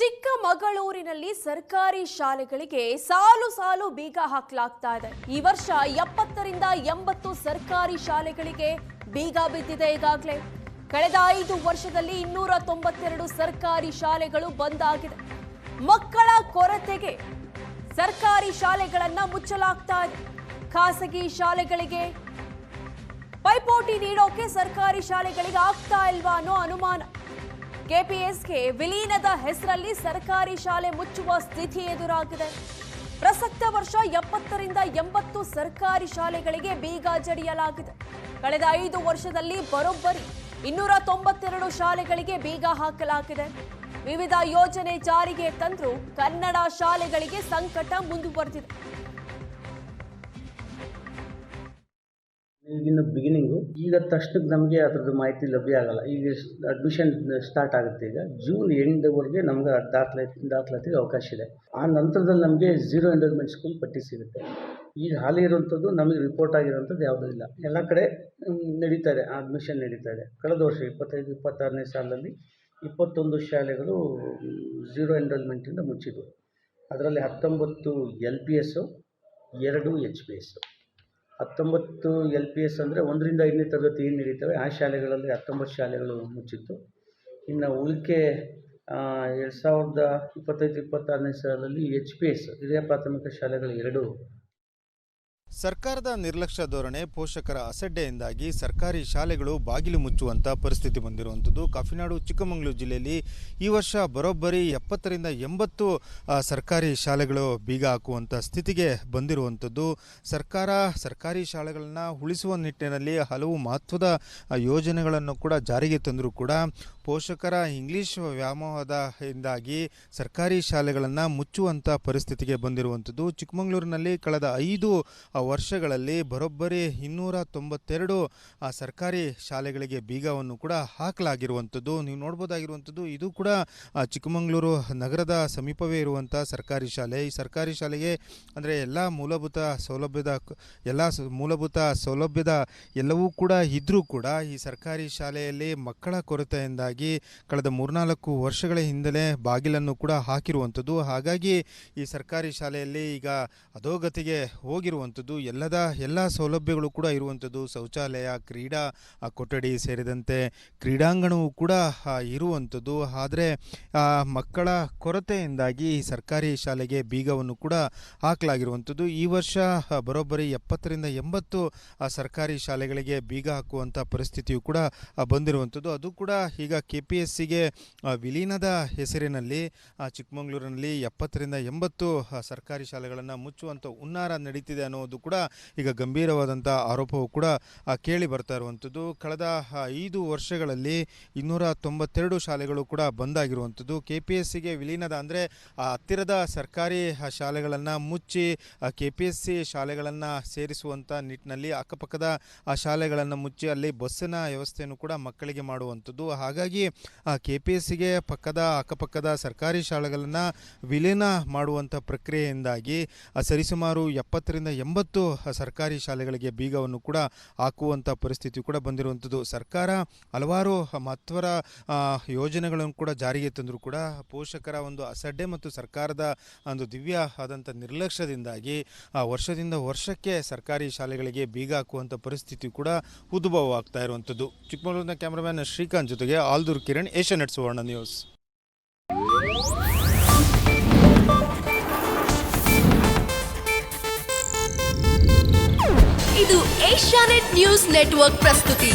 ಚಿಕ್ಕಮಗಳೂರಿನಲ್ಲಿ ಸರ್ಕಾರಿ ಶಾಲೆಗಳಿಗೆ ಸಾಲು ಸಾಲು ಬೀಗ ಹಾಕಲಾಗ್ತಾ ಇದೆ. ಈ ವರ್ಷ 70ರಿಂದ 80 ಸರ್ಕಾರಿ ಶಾಲೆಗಳಿಗೆ ಬೀಗ ಬಿದ್ದಿದೆ. ಈಗಾಗಲೇ ಕಳೆದ 5 ವರ್ಷದಲ್ಲಿ 292 ಸರ್ಕಾರಿ ಶಾಲೆಗಳು ಬಂದ್ ಆಗಿದೆ. ಮಕ್ಕಳ ಕೊರತೆಗೆ ಸರ್ಕಾರಿ ಶಾಲೆಗಳನ್ನ ಮುಚ್ಚಲಾಗ್ತಾ ಇದೆ. ಖಾಸಗಿ ಶಾಲೆಗಳಿಗೆ ಪೈಪೋಟಿ ನೀಡೋಕೆ ಸರ್ಕಾರಿ ಶಾಲೆಗಳಿಗೆ ಆಗ್ತಾ ಇಲ್ವಾ ಅನ್ನೋ ಅನುಮಾನ. ಕೆಪಿಎಸ್ಗೆ ವಿಲೀನದ ಹೆಸರಲ್ಲಿ ಸರ್ಕಾರಿ ಶಾಲೆ ಮುಚ್ಚುವ ಸ್ಥಿತಿ ಎದುರಾಗಿದೆ. ಪ್ರಸಕ್ತ ವರ್ಷ 70ರಿಂದ 80 ಸರ್ಕಾರಿ ಶಾಲೆಗಳಿಗೆ ಬೀಗ ಜಡಿಯಲಾಗಿದೆ. ಕಳೆದ 5 ವರ್ಷದಲ್ಲಿ ಬರೋಬ್ಬರಿ 292 ಶಾಲೆಗಳಿಗೆ ಬೀಗ ಹಾಕಲಾಗಿದೆ. ವಿವಿಧ ಯೋಜನೆ ಜಾರಿಗೆ ತಂದರೂ ಕನ್ನಡ ಶಾಲೆಗಳಿಗೆ ಸಂಕಟ ಮುಂದುವರೆದಿದೆ. ಈಗಿನ ಬಿಗಿನಿಂಗು ಈಗ ತಕ್ಷಣಕ್ಕೆ ನಮಗೆ ಅದರದ್ದು ಮಾಹಿತಿ ಲಭ್ಯ ಆಗಲ್ಲ. ಈಗ ಅಡ್ಮಿಷನ್ ಸ್ಟಾರ್ಟ್ ಆಗುತ್ತೆ. ಈಗ ಜೂನ್ ಎಂಡ್ವರೆಗೆ ನಮ್ಗೆ ದಾಖಲಾತಿಗೆ ಅವಕಾಶ ಇದೆ. ಆ ನಂತರದಲ್ಲಿ ನಮಗೆ 0 ಎನ್ರೋಲ್ಮೆಂಟ್ ಸ್ಕೂಲ್ ಪಟ್ಟಿ ಸಿಗುತ್ತೆ. ಈಗ ಹಾಲಿ ಇರುವಂಥದ್ದು ನಮಗೆ ರಿಪೋರ್ಟ್ ಆಗಿರೋಂಥದ್ದು ಯಾವುದೂ ಇಲ್ಲ. ಎಲ್ಲ ಕಡೆ ನಡೀತಾ ಇದೆ, ಅಡ್ಮಿಷನ್ ನಡೀತಾ ಇದೆ. ಕಳೆದ ವರ್ಷ 25-26ನೇ ಸಾಲಲ್ಲಿ 21 ಶಾಲೆಗಳು 0 ಎನ್ರೋಲ್ಮೆಂಟಿಂದ ಮುಚ್ಚಿದ್ವು. ಅದರಲ್ಲಿ 19 LPS, 2 HPS. 19 LPS ಅಂದರೆ 1ರಿಂದ 5ನೇ ತರಗತಿ ಏನು ನಡೀತವೆ ಆ ಶಾಲೆಗಳಲ್ಲಿ 19 ಶಾಲೆಗಳು ಮುಚ್ಚಿತ್ತು. ಇನ್ನು ಉಳಿಕೆ 2025-26ನೇ ಸಾಲಲ್ಲಿ HPS ಹಿರಿಯ ಪ್ರಾಥಮಿಕ ಶಾಲೆಗಳು 2. ಸರ್ಕಾರದ ನಿರ್ಲಕ್ಷ್ಯ ಧೋರಣೆ, ಪೋಷಕರ ಅಸಡ್ಡೆಯಿಂದಾಗಿ ಸರ್ಕಾರಿ ಶಾಲೆಗಳು ಬಾಗಿಲು ಮುಚ್ಚುವಂಥ ಪರಿಸ್ಥಿತಿ ಬಂದಿರುವಂಥದ್ದು. ಕಾಫಿನಾಡು ಚಿಕ್ಕಮಗಳೂರು ಜಿಲ್ಲೆಯಲ್ಲಿ ಈ ವರ್ಷ ಬರೋಬ್ಬರಿ 70ರಿಂದ 80 ಸರ್ಕಾರಿ ಶಾಲೆಗಳು ಬೀಗ ಹಾಕುವಂಥ ಸ್ಥಿತಿಗೆ ಬಂದಿರುವಂಥದ್ದು. ಸರ್ಕಾರಿ ಶಾಲೆಗಳನ್ನು ಉಳಿಸುವ ನಿಟ್ಟಿನಲ್ಲಿ ಹಲವು ಮಹತ್ವದ ಯೋಜನೆಗಳನ್ನು ಕೂಡ ಜಾರಿಗೆ ತಂದರೂ ಕೂಡ ಪೋಷಕರ ಇಂಗ್ಲೀಷ್ ವ್ಯಾಮೋಹದಿಂದಾಗಿ ಸರ್ಕಾರಿ ಶಾಲೆಗಳನ್ನು ಮುಚ್ಚುವಂಥ ಪರಿಸ್ಥಿತಿಗೆ ಬಂದಿರುವಂಥದ್ದು. ಚಿಕ್ಕಮಗಳೂರಿನಲ್ಲಿ ಕಳೆದ 5 ವರ್ಷಗಳಲ್ಲಿ ಬರೋಬ್ಬರಿ 292 ಸರ್ಕಾರಿ ಶಾಲೆಗಳಿಗೆ ಬೀಗವನ್ನು ಕೂಡ ಹಾಕಲಾಗಿರುವಂಥದ್ದು. ನೀವು ನೋಡ್ಬೋದಾಗಿರುವಂಥದ್ದು ಇದು ಕೂಡ ಚಿಕ್ಕಮಗಳೂರು ನಗರದ ಸಮೀಪವೇ ಇರುವಂಥ ಸರ್ಕಾರಿ ಶಾಲೆ. ಈ ಸರ್ಕಾರಿ ಶಾಲೆಗೆ ಅಂದರೆ ಎಲ್ಲ ಮೂಲಭೂತ ಸೌಲಭ್ಯದ ಎಲ್ಲವೂ ಕೂಡ ಇದ್ದರೂ ಕೂಡ ಈ ಸರ್ಕಾರಿ ಶಾಲೆಯಲ್ಲಿ ಮಕ್ಕಳ ಕೊರತೆಯಿಂದಾಗಿ ಕಳೆದ 3-4 ವರ್ಷಗಳ ಹಿಂದಲೇ ಬಾಗಿಲನ್ನು ಕೂಡ ಹಾಕಿರುವಂಥದ್ದು. ಹಾಗಾಗಿ ಈ ಸರ್ಕಾರಿ ಶಾಲೆಯಲ್ಲಿ ಈಗ ಅಧೋಗತಿಗೆ ಹೋಗಿರುವಂಥದ್ದು. ಎಲ್ಲ ಸೌಲಭ್ಯಗಳು ಕೂಡ ಇರುವಂಥದ್ದು. ಶೌಚಾಲಯ, ಕ್ರೀಡಾ ಕೊಠಡಿ ಸೇರಿದಂತೆ ಕ್ರೀಡಾಂಗಣವೂ ಕೂಡ ಇರುವಂಥದ್ದು. ಆದರೆ ಮಕ್ಕಳ ಕೊರತೆಯಿಂದಾಗಿ ಈ ಸರ್ಕಾರಿ ಶಾಲೆಗೆ ಬೀಗವನ್ನು ಕೂಡ ಹಾಕಲಾಗಿರುವಂಥದ್ದು. ಈ ವರ್ಷ ಬರೋಬ್ಬರಿ 70ರಿಂದ 80 ಸರ್ಕಾರಿ ಶಾಲೆಗಳಿಗೆ ಬೀಗ ಹಾಕುವಂಥ ಪರಿಸ್ಥಿತಿಯು ಕೂಡ ಬಂದಿರುವಂಥದ್ದು. ಅದು ಕೂಡ ಈಗ KPSCಗೆ ವಿಲೀನದ ಹೆಸರಿನಲ್ಲಿ ಚಿಕ್ಕಮಗಳೂರಿನಲ್ಲಿ 70ರಿಂದ 80 ಸರ್ಕಾರಿ ಶಾಲೆಗಳನ್ನು ಮುಚ್ಚುವಂಥ ಹುನ್ನಾರ ನಡೀತಿದೆ ಅನ್ನೋದು ಕೂಡ ಈಗ ಗಂಭೀರವಾದಂಥ ಆರೋಪವು ಕೂಡ ಕೇಳಿ ಬರ್ತಾ ಇರುವಂಥದ್ದು. ಕಳೆದ 5 ವರ್ಷಗಳಲ್ಲಿ 292 ಶಾಲೆಗಳು ಕೂಡ ಬಂದಾಗಿರುವಂಥದ್ದು. KPSCಗೆ ವಿಲೀನದ ಅಂದರೆ ಹತ್ತಿರದ ಸರ್ಕಾರಿ ಶಾಲೆಗಳನ್ನು ಮುಚ್ಚಿ KPSC ಶಾಲೆಗಳನ್ನು ಸೇರಿಸುವಂಥ ನಿಟ್ಟಿನಲ್ಲಿ ಅಕ್ಕಪಕ್ಕದ ಶಾಲೆಗಳನ್ನು ಮುಚ್ಚಿ ಅಲ್ಲಿ ಬಸ್ಸಿನ ವ್ಯವಸ್ಥೆಯನ್ನು ಕೂಡ ಮಕ್ಕಳಿಗೆ ಮಾಡುವಂಥದ್ದು. ಹಾಗಾಗಿ KPSCಗೆ ಅಕ್ಕಪಕ್ಕದ ಸರ್ಕಾರಿ ಶಾಲೆಗಳನ್ನು ವಿಲೀನ ಮಾಡುವಂಥ ಪ್ರಕ್ರಿಯೆಯಿಂದಾಗಿ ಸರಿಸುಮಾರು 70ರಿಂದ 80 ಸರ್ಕಾರಿ ಶಾಲೆಗಳಿಗೆ ಬೀಗವನ್ನು ಕೂಡ ಹಾಕುವಂಥ ಪರಿಸ್ಥಿತಿ ಕೂಡ ಬಂದಿರುವಂಥದ್ದು. ಸರ್ಕಾರ ಹಲವಾರು ಮಹತ್ವದ ಯೋಜನೆಗಳನ್ನು ಕೂಡ ಜಾರಿಗೆ ತಂದರೂ ಕೂಡ ಪೋಷಕರ ಒಂದು ಅಸಡ್ಡೆ ಮತ್ತು ಸರ್ಕಾರದ ಒಂದು ದಿವ್ಯ ಆದಂಥ ನಿರ್ಲಕ್ಷ್ಯದಿಂದಾಗಿ ವರ್ಷದಿಂದ ವರ್ಷಕ್ಕೆ ಸರ್ಕಾರಿ ಶಾಲೆಗಳಿಗೆ ಬೀಗ ಹಾಕುವಂಥ ಪರಿಸ್ಥಿತಿ ಕೂಡ ಉದ್ಭವವಾಗ್ತಾ ಇರುವಂಥದ್ದು. ಚಿಕ್ಕಮಗಳೂರಿನ ಕ್ಯಾಮರಾಮ್ಯಾನ್ ಶ್ರೀಕಾಂತ್ ಜೊತೆಗೆ ಆಲ್ದೂರ್ ಕಿರಣ್, ಏಷ್ಯಾನೆಟ್ ಸುವರ್ಣ ನ್ಯೂಸ್. ಇದು ಏಷ್ಯಾನೆಟ್ ನ್ಯೂಸ್ ನೆಟ್ವರ್ಕ್ ಪ್ರಸ್ತುತಿ.